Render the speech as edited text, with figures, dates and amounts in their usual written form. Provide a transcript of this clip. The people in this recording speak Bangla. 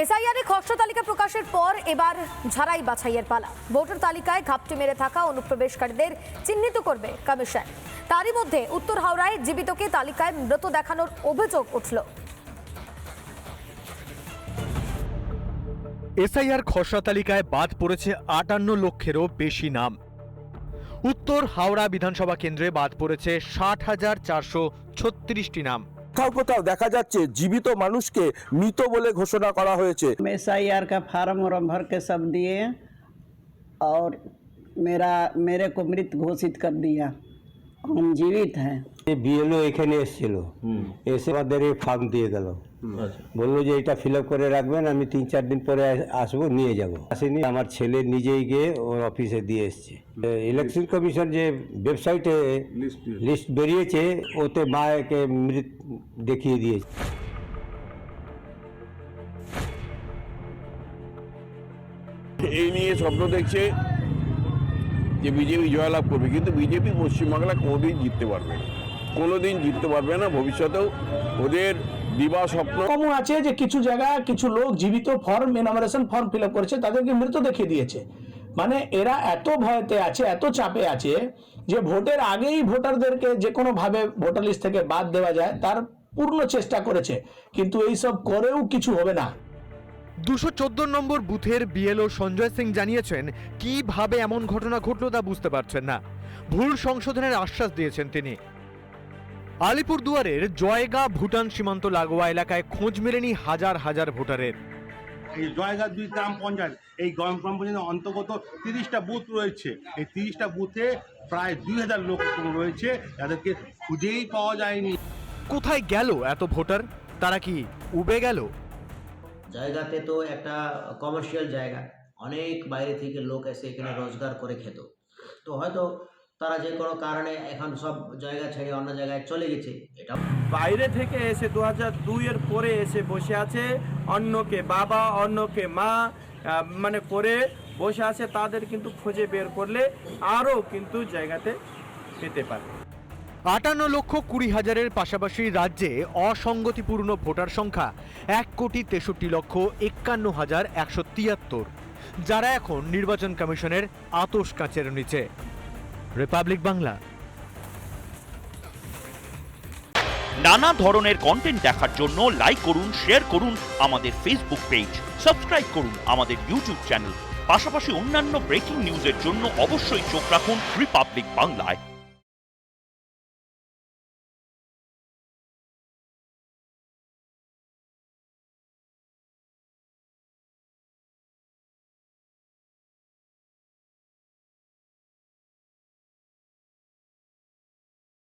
এসআইআর খসড়া তালিকা প্রকাশের পর এবার ঝাড়াই বাছাইয়ের পালা। ভোটার তালিকায় ঘাপটি মেরে থাকা অনুপ্রবেশকারীদের চিহ্নিত করবে কমিশন। তারই মধ্যে উত্তর হাওড়ায় জীবিতকে তালিকায় মৃত দেখানোর অভিযোগ উঠল। এসআইআর খসড়া তালিকায় বাদ পড়েছে 58 লক্ষেরও বেশি নাম। উত্তর হাওড়া বিধানসভা কেন্দ্রে বাদ পড়েছে 60,436টি নাম। কোথাও কোথাও দেখা যাচ্ছে জীবিত মানুষকে মৃত বলে ঘোষণা করা হয়েছে। एसआईआर का फार्म और भर के सब दिए और मेरे को मृत घोषित कर दिया। हम जीवित हैं। বিএলও এখানে এসেছিল, এসে আমাদের এই ফর্ম দিয়ে গেল, বললো যে এটা ফিল আপ করে রাখবেন, আমি 3-4 দিন পরে আসবো, নিয়ে যাব। আসেনি, আমার ছেলে নিজেই গিয়ে ওর অফিসে দিয়ে এসছে। ইলেকশন কমিশন যে ওয়েবসাইটে লিস্ট বেরিয়েছে, ওতে মাকে মৃত দেখিয়ে দিয়েছে। এই নিয়ে স্বপ্ন দেখছে যে বিজেপি জয়লাভ করবে, কিন্তু বিজেপি পশ্চিমবাংলা কোনোদিন জিততে পারবে না, কোনোদিন জিততে পারবে না। ভবিষ্যতেও ওদের দিবা স্বপ্ন কমন আছে যে কিছু জায়গা কিছু লোক জীবিত ফর্ম এনামারেশন ফর্ম ফিল আপ করেছে, তাদেরকে মৃত দেখিয়ে দিয়েছে। মানে এরা এত ভয়তে আছে, এত চাপে আছে যে ভোটের আগেই ভোটারদেরকে যে কোনো ভাবে ভোটার লিস্ট থেকে বাদ দেওয়া যায় তার পূর্ণ চেষ্টা করেছে, কিন্তু এইসব করেও কিছু হবে না। 214 নম্বর বুথের বিএলও সঞ্জয় সিং জানিয়েছেন কিভাবে এমন ঘটনা ঘটল তা বুঝতে পারছেন না। ভুল সংশোধনের আশ্বাস দিয়েছেন তিনি। আলিপুরদুয়ারের জয়গা ভুটান সীমান্ত লাগোয়া এলাকায় খোঁজ মেলেনি হাজার হাজার ভোটারের। এই জয়গা 2 গ্রাম পঞ্চায়েত, এই গ্রাম পঞ্চায়েতের অন্তর্গত 30টা বুথ রয়েছে। এই 30টা বুথে প্রায় 2000 লোক রয়েছে, তাদেরকে খুঁজেই পাওয়া যায়নি। কোথায় গেল এত ভোটার? তারা কি উবে গেল? জায়গাতে তো একটা কমার্শিয়াল জায়গা, অনেক বাইরে থেকে লোক এসে এখানে রোজগার করে খেত, তো হয়তো তারা যে কোনো কারণে এখন সব জায়গা ছেড়ে অন্য জায়গায় চলে গেছে। এটা বাইরে থেকে এসে 2002 এর পরে এসে বসে আছে, অন্যকে বাবা অন্যকে মা মানে করে বসে আছে। তাদের কিন্তু খুঁজে বের করলে আরও কিন্তু জায়গাতে পেতে পারে। 58,20,000-এর পাশাপাশি রাজ্যে অসঙ্গতিপূর্ণ ভোটার সংখ্যা 1,63,51,173, যারা এখন নির্বাচন কমিশনের আতশ কাঁচের নিচে। রিপাবলিক বাংলা। নানা ধরনের কন্টেন্ট দেখার জন্য লাইক করুন, শেয়ার করুন আমাদের ফেসবুক পেজ, সাবস্ক্রাইব করুন আমাদের ইউটিউব চ্যানেল। পাশাপাশি অন্যান্য ব্রেকিং নিউজের জন্য অবশ্যই চোখ রাখুন রিপাবলিক বাংলায়।